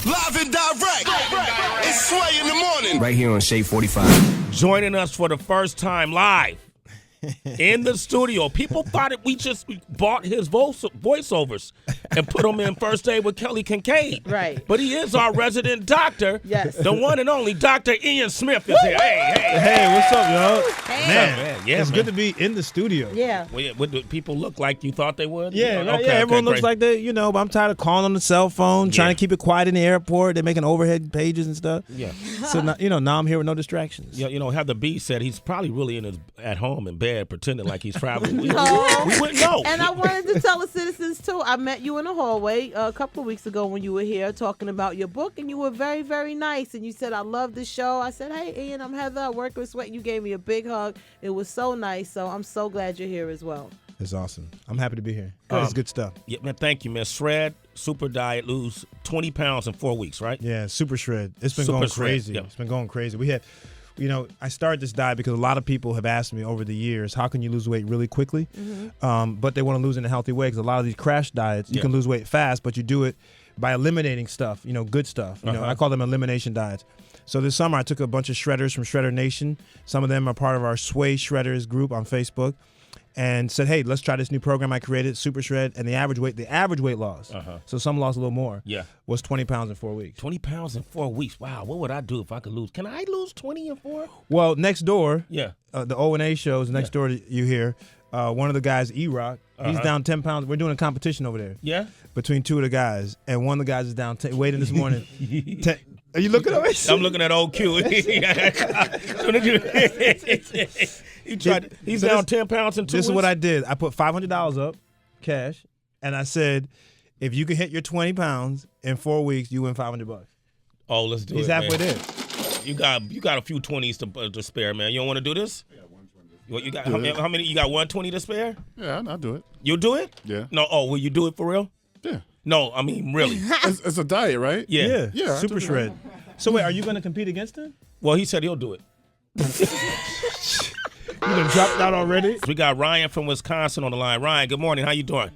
Live and direct. It's Sway in the morning. Right here on Shade 45. Joining us for the first time live in the studio. People thought we just bought his voiceovers and put them in First Aid with Kelly Kincaid. Right. But he is our resident doctor. Yes. The one and only Dr. Ian Smith is here. Hey, what's up, y'all? Hey. Man, Yeah, it's man. good to be in the studio. Yeah. Well, what do people look like you thought they would? Yeah, Okay, everyone looks great. like they, but I'm tired of calling on the cell phone, trying Yeah. to keep it quiet in the airport. They're making overhead pages and stuff. Yeah. So, now I'm here with no distractions. Yeah, Heather B said he's probably really at home in bed pretending like he's traveling. We No. wouldn't know. And I wanted to tell the citizens, too, I met you in the hallway a couple of weeks ago when you were here talking about your book, and you were very, very nice. And you said, I love the show. I said, hey, Ian, I'm Heather. I work with Sweat. You gave me a big hug. It was so nice. So I'm so glad you're here as well. It's awesome. I'm happy to be here. It's good stuff. Yeah, man, thank you, man. Shred, super diet, lose 20 pounds in 4 weeks, right? Yeah, Super-Shread. It's been Super going Shred, crazy. yeah. It's been going crazy. We had, I started this diet because a lot of people have asked me over the years, how can you lose weight really quickly? But they want to lose in a healthy way because a lot of these crash diets, you can lose weight fast, but you do it by eliminating stuff, good stuff. I call them elimination diets. So this summer I took a bunch of shredders from Shredder Nation. Some of them are part of our Sway Shredders group on Facebook. And said, hey, let's try this new program I created, Super-Shread, and the average weight loss. So some lost a little more. Yeah. Was 20 pounds in 4 weeks. 20 pounds in 4 weeks. Wow, what would I do if I could lose? Can I lose 20 in 4? Well, next door, Yeah. the O&A shows next door to you here. One of the guys, E-Rock, he's down 10 pounds. We're doing a competition over there. Yeah? Between two of the guys, and one of the guys is down. Waiting this morning. Are you looking at me? I'm looking at old Q. He's down 10 pounds in 2 weeks. This is what I did. I put $500 up, cash, and I said, if you can hit your 20 pounds in 4 weeks, you win $500. Oh, let's do it, He's halfway man. there. You got a few 20s to spare, man. You don't want to do this? What you got? How many? You got 120 to spare? Yeah, I'll do it. You'll do it? Yeah. No. Oh, will you do it for real? Yeah. No, I mean really. It's a diet, right? Yeah. Yeah, I do Super-Shread. So wait, are you going to compete against him? Well, he said he'll do it. You done dropped out already? We got Ryan from Wisconsin on the line. Ryan, good morning. How you doing?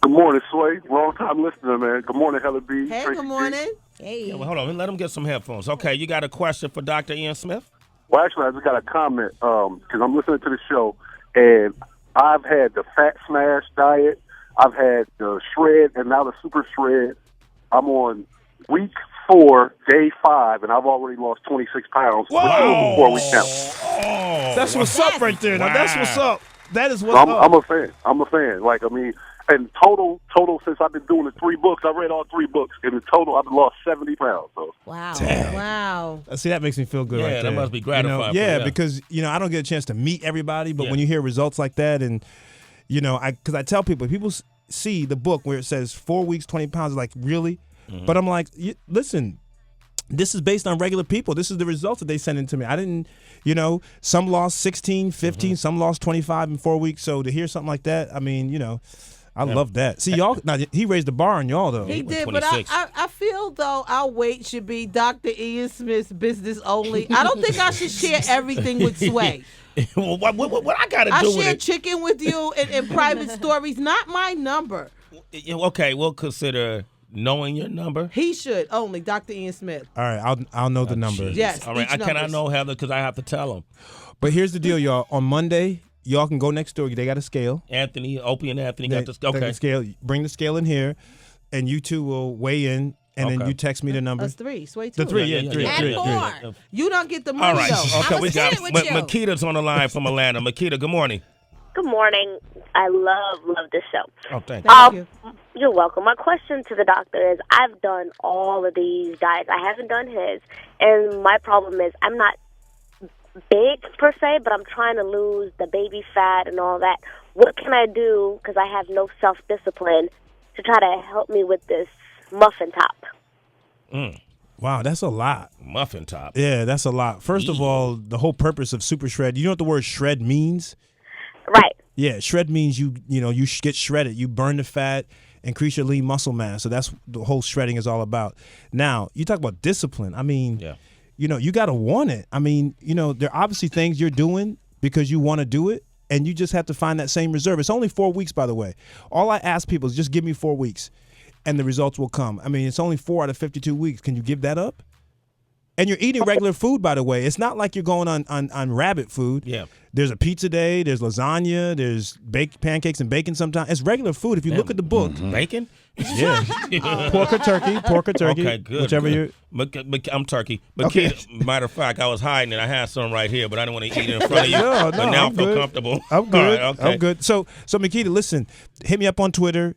Good morning, Sway. Long time listener, man. Good morning, Hella B. Hey, Tracy good G. morning. Hey. Yeah, well, hold on. Let him get some headphones. Okay, you got a question for Dr. Ian Smith? Well, actually, I just got a comment because I'm listening to the show, and I've had the Fat Smash diet, I've had the Shred, and now the Super-Shred. I'm on week 4, day 5, and I've already lost 26 pounds before we count. Oh, That's what's up right there. Now, that's what's up. That is what's I'm, up. I'm a fan. I'm a fan. And total, since I've been doing the 3 books, I read all 3 books. In the total, I've lost 70 pounds. So. Wow. Damn. Wow. See, that makes me feel good Yeah, right that there. must be gratifying for Yeah, you. because, I don't get a chance to meet everybody, but Yeah. when you hear results like that and, because I tell people see the book where it says 4 weeks, 20 pounds, like, really? But I'm like, listen, this is based on regular people. This is the results that they sent in to me. I didn't, some lost 16, 15, some lost 25 in 4 weeks. So to hear something like that, I mean, I love that. See, y'all, now he raised the bar on y'all, though. He did, but 26. I feel, though, our weight should be Dr. Ian Smith's business only. I don't think I should share everything with Sway. Well, what I got to I do with share it? chicken with you in private stories, not my number. Okay, we'll consider knowing your number. He should only, Dr. Ian Smith. All right, I'll know the number. Yes, All right, each I cannot numbers. know Heather because I have to tell him. But here's the deal, y'all. On Monday, y'all can go next door. They got a scale. Opie and Anthony got this. They Okay. got the scale. Bring the scale in here, and you two will weigh in, and then Okay. you text me the number. Us 3, Sway 2. The 3, Yeah, yeah, yeah, 3, yeah. 3, And 3. 4. You don't get the All money, right. though. Okay, I we was got kidding with you. Makita's on the line from Atlanta. Makita, good morning. Good morning. I love this show. Oh, thank you. Thank you. You're welcome. My question to the doctor is, I've done all of these diets. I haven't done his. And my problem is I'm not big per se, but I'm trying to lose the baby fat and all that. What can I do, because I have no self-discipline, to try to help me with this muffin top? Wow, that's a lot. Muffin top. Yeah, that's a lot. First of all, the whole purpose of Super-Shread, you know what the word shred means? Right. Yeah, shred means you get shredded. You burn the fat, increase your lean muscle mass. So that's the whole shredding is all about. Now, you talk about discipline. I mean, you got to want it. I mean, there are obviously things you're doing because you want to do it, and you just have to find that same reserve. It's only 4 weeks, by the way. All I ask people is just give me 4 weeks. and the results will come. I mean, it's only 4 out of 52 weeks. Can you give that up? And you're eating regular food, by the way. It's not like you're going on rabbit food. Yeah. There's a pizza day. There's lasagna. There's baked pancakes and bacon sometimes. It's regular food. If you look at the book. Bacon? Yeah. Pork or turkey. Okay, good. Whichever good. I'm turkey. But Okay. matter of fact, I was hiding it. I had some right here, but I didn't want to eat it in front of you. No, but now I I'm feel good. comfortable. I'm good. All right, okay. I'm good. So Makita, listen, hit me up on Twitter.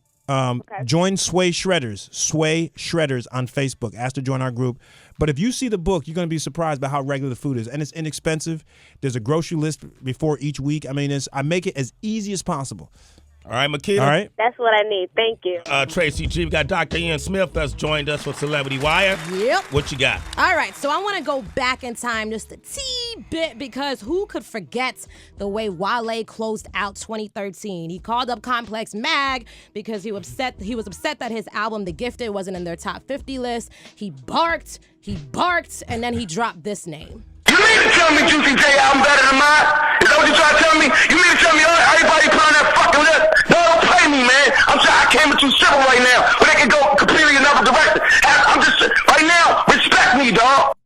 Join Sway Shredders on Facebook. Ask to join our group. But if you see the book, you're going to be surprised by how regular the food is. And it's inexpensive. There's a grocery list before each week. I mean, I make it as easy as possible. All right, Makita. All right. That's what I need. Thank you. Tracy G, we got Dr. Ian Smith that's joined us with Celebrity Wire. Yep. What you got? All right, so I want to go back in time just a tee bit because who could forget the way Wale closed out 2013? He called up Complex Mag because he was upset that his album The Gifted wasn't in their top 50 list. He barked, and then he dropped this name. You mean to tell me Juicy J album better than mine? Is that what you trying to tell me? You mean to tell me everybody put on that fucking list? No, don't play me, man. I'm sorry, I came into civil right now, but they can go completely another direction. I'm just, right now, respect me, dog.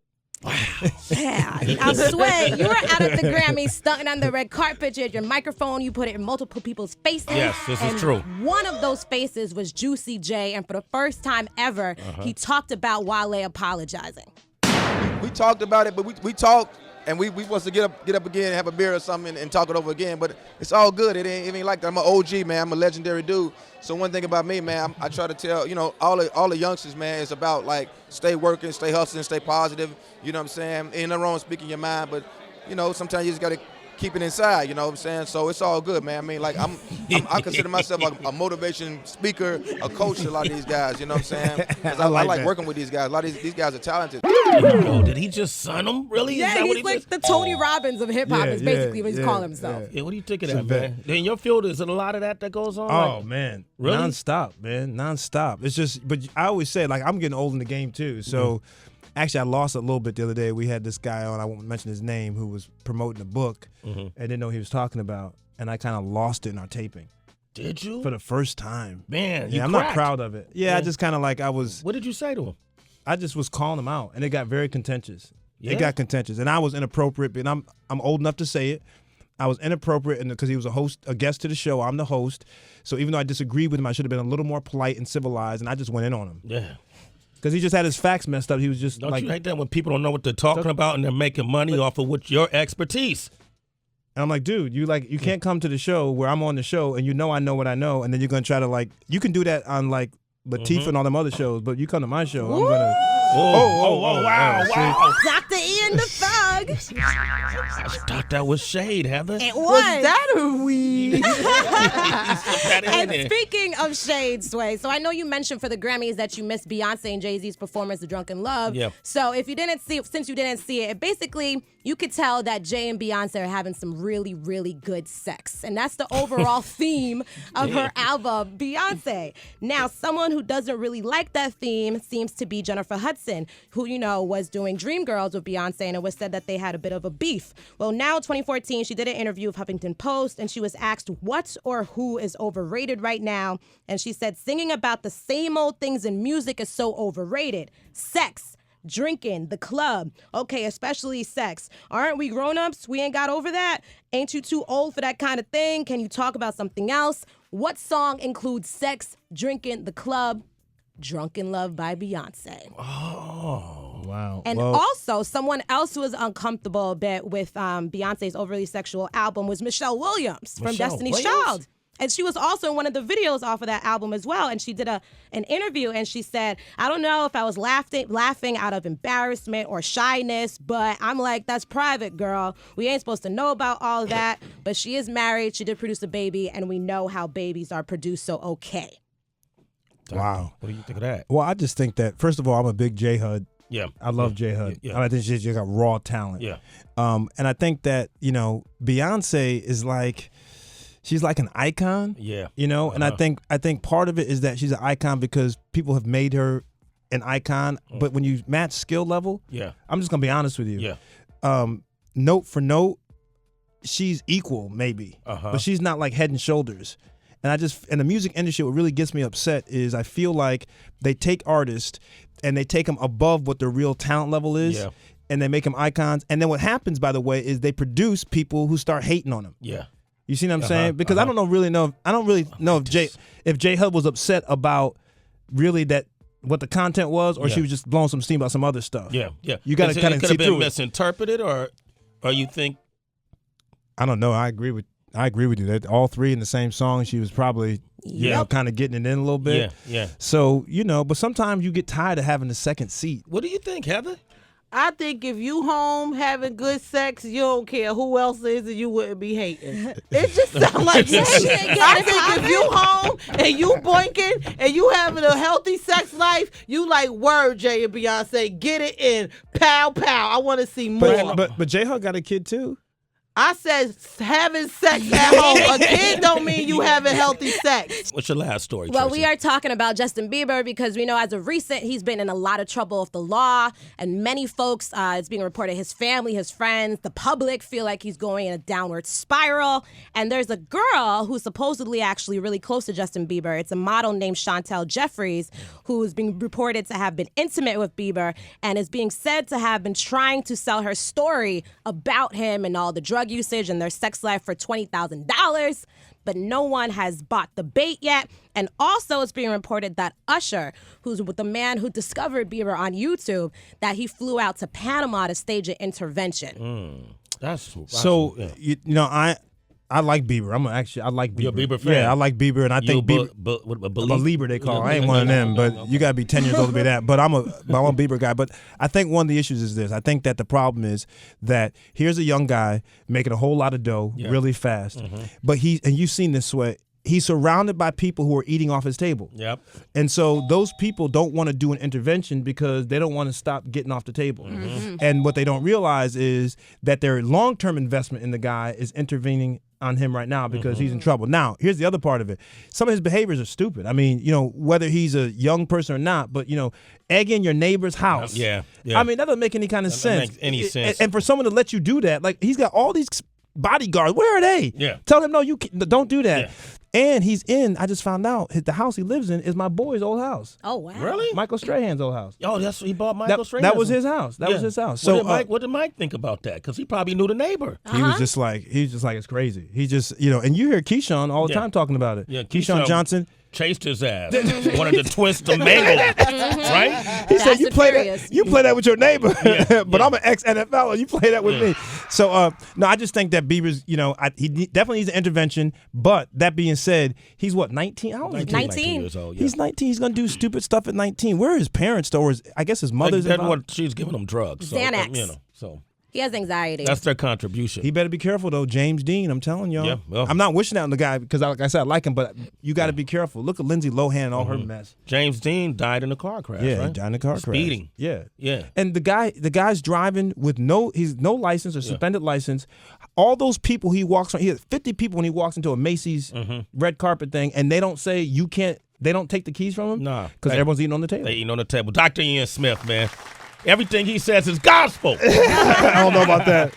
Yeah, I swear, you were out at the Grammys stunting on the red carpet. You had your microphone, you put it in multiple people's faces. Yes, this is true. One of those faces was Juicy J, and for the first time ever, he talked about Wale apologizing. We talked about it, but we talked, and we wants to get up again, have a beer or something, and talk it over again. But it's all good. It ain't like that. I'm an OG, man. I'm a legendary dude. So one thing about me, man, I try to tell, all the youngsters, man, it's about, like, stay working, stay hustling, stay positive. You know what I'm saying? Ain't nothing wrong with speaking your mind, but, sometimes you just got to keep it inside, you know what I'm saying? So it's all good, man. I mean, like, I consider myself a motivation speaker, a coach to a lot of these guys, you know what I'm saying? Because I like working with these guys. A lot of these guys are talented. Oh, did he just son him? Really? Yeah, is that he's what he like just... the Tony Robbins of hip-hop is basically what he's calling himself. Yeah, what do you think of that, man? In your field, is it a lot of that goes on? Oh, like, man. Really? Nonstop, man. Nonstop. It's just, but I always say, like, I'm getting old in the game, too. So, actually, I lost a little bit the other day. We had this guy on, I won't mention his name, who was promoting a book and didn't know what he was talking about. And I kind of lost it in our taping. Did you? For the first time. Man, yeah, I'm not proud of it. Yeah, I just kind of like What did you say to him? I just was calling him out, and it got very contentious. Yeah? It got contentious, and I was inappropriate, and I'm old enough to say it. I was inappropriate because he was a guest to the show. I'm the host. So even though I disagreed with him, I should have been a little more polite and civilized, and I just went in on him. Yeah. Because he just had his facts messed up. He was just Don't you hate that when people don't know what they're talking about and they're making money off of your expertise? And I'm like, dude, you can't come to the show where I'm on the show and I know what I know, and then you're gonna try to you can do that on like Latifah and all them other shows, but you come to my show, I'm gonna. Wow. Dr. Ian the Thug. I thought that was shade, Heather. It Was was. that a weed? And speaking of shade, Sway, so I know you mentioned for the Grammys that you missed Beyonce and Jay-Z's performance of Drunken Love. Yeah. So since you didn't see it, basically you could tell that Jay and Beyonce are having some really, really good sex. And that's the overall theme of her album, Beyonce. Now, someone who doesn't really like that theme seems to be Jennifer Hudson, who, was doing Dreamgirls with Beyonce, and it was said that they had a bit of a beef. Well, now, 2014, she did an interview with Huffington Post, and she was asked what or who is overrated right now. And she said, singing about the same old things in music is so overrated. Sex, drinking, the club. Okay, especially sex. Aren't we grown-ups? We ain't got over that? Ain't you too old for that kind of thing? Can you talk about something else? What song includes sex, drinking, the club? Drunken Love by Beyonce. Oh, wow. And also, someone else who was uncomfortable a bit with Beyonce's overly sexual album was Michelle Williams from Destiny's Child. And she was also in one of the videos off of that album as well. And she did an interview, and she said, I don't know if I was laughing out of embarrassment or shyness, but I'm like, that's private, girl. We ain't supposed to know about all that. But she is married. She did produce a baby, and we know how babies are produced, so okay. Wow. What do you think of that? Well, I just think that, first of all, I'm a big J Hud. Yeah. I love J Hud. Yeah. I think she's got raw talent. Yeah. And I think that, Beyonce is she's like an icon. Yeah. And I think part of it is that she's an icon because people have made her an icon. But when you match skill level, I'm just gonna be honest with you. Yeah. Note for note, she's equal maybe, but she's not like Head and Shoulders. And the music industry, what really gets me upset is I feel like they take artists and they take them above what their real talent level is. Yeah. And they make them icons. And then what happens, by the way, is they produce people who start hating on them. Yeah. You see what I'm saying? Because I don't really know if J Hud was upset about really that what the content was, or she was just blowing some steam about some other stuff. Yeah, yeah. You got to kind of see through it. Could have been misinterpreted, or you think? I don't know. I agree with you that all three in the same song, she was probably kind of getting it in a little bit. Yeah. So but sometimes you get tired of having the second seat. What do you think, Heather? I think if you home having good sex, you don't care who else is, and you wouldn't be hating. It just sounds like that. I think if you home and you boinking and you having a healthy sex life, you like word Jay and Beyonce, get it in, pow pow. I want to see more. But J Hud got a kid too. I said having sex at home. A kid don't mean you having healthy sex. What's your last story, Well, Tracy? we are talking about Justin Bieber because we know as of recent, he's been in a lot of trouble with the law. And many folks, it's being reported, his family, his friends, the public feel like he's going in a downward spiral. And there's a girl who's supposedly actually really close to Justin Bieber. It's a model named Chantel Jeffries, who is being reported to have been intimate with Bieber and is being said to have been trying to sell her story about him and all the drug usage and their sex life for $20,000, but no one has bought the bait yet. And also it's being reported that Usher, who's with the man who discovered Bieber on YouTube, that he flew out to Panama to stage an intervention. That's So, I like Bieber. I like Bieber. You're a Bieber fan? Yeah, I like Bieber, and I think Bieber. A believer they call. I ain't one of them, but you gotta be 10 years old to be that. But I'm a Bieber guy. But I think one of the issues is this. I think that the problem is that here's a young guy making a whole lot of dough really fast, but you've seen this, Sway. He's surrounded by people who are eating off his table. Yep. And so those people don't want to do an intervention because they don't want to stop getting off the table. And what they don't realize is that their long-term investment in the guy is intervening on him right now because he's in trouble. Now, here's the other part of it. Some of his behaviors are stupid. I mean, whether he's a young person or not, but, egging your neighbor's house. Yeah. I mean, that doesn't make any kind of sense. Doesn't make any sense. And for someone to let you do that, like, he's got all these bodyguards. Where are they? Yeah. Tell him, no, you don't do that. Yeah. And I just found out, the house he lives in is my boy's old house. Oh, wow. Really? Michael Strahan's old house. Oh, he bought Michael Strahan. That was his house. That was his house. So what did Mike think about that? Because he probably knew the neighbor. He was just like, it's crazy. He just, and you hear Keyshawn all the time talking about it. Yeah, Keyshawn Johnson chased his ass. Wanted to twist the mangle, right? He said, you play that with your neighbor, but I'm an ex-NFLer. You play that with me. So, no, I just think that Bieber's, he definitely needs an intervention. But that being said, he's what, 19? How old is he? 19 years old. Yeah. He's 19. He's going to do stupid stuff at 19. Where are his parents, though? Or I guess his mother's involved? She's giving him drugs. So, Xanax. So he has anxiety. that's their contribution. He better be careful, though. James Dean, I'm telling y'all. Yeah, well. I'm not wishing that on the guy because, like I said, I like him, but you got to be careful. Look at Lindsay Lohan and all her mess. James Dean died in a car crash. Yeah, right? he died in a car crash. Speeding. Yeah. Yeah. And the guy's driving with no license or suspended license. All those people he walks on, he has 50 people when he walks into a Macy's red carpet thing, and they don't say you can't. They don't take the keys from him. Nah, because everyone's eating on the table. They eating on the table. Dr. Ian Smith, man. Everything he says is gospel. I don't know about that.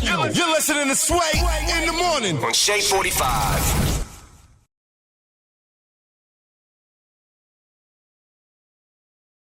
You're listening to Sway in the morning on Shea 45.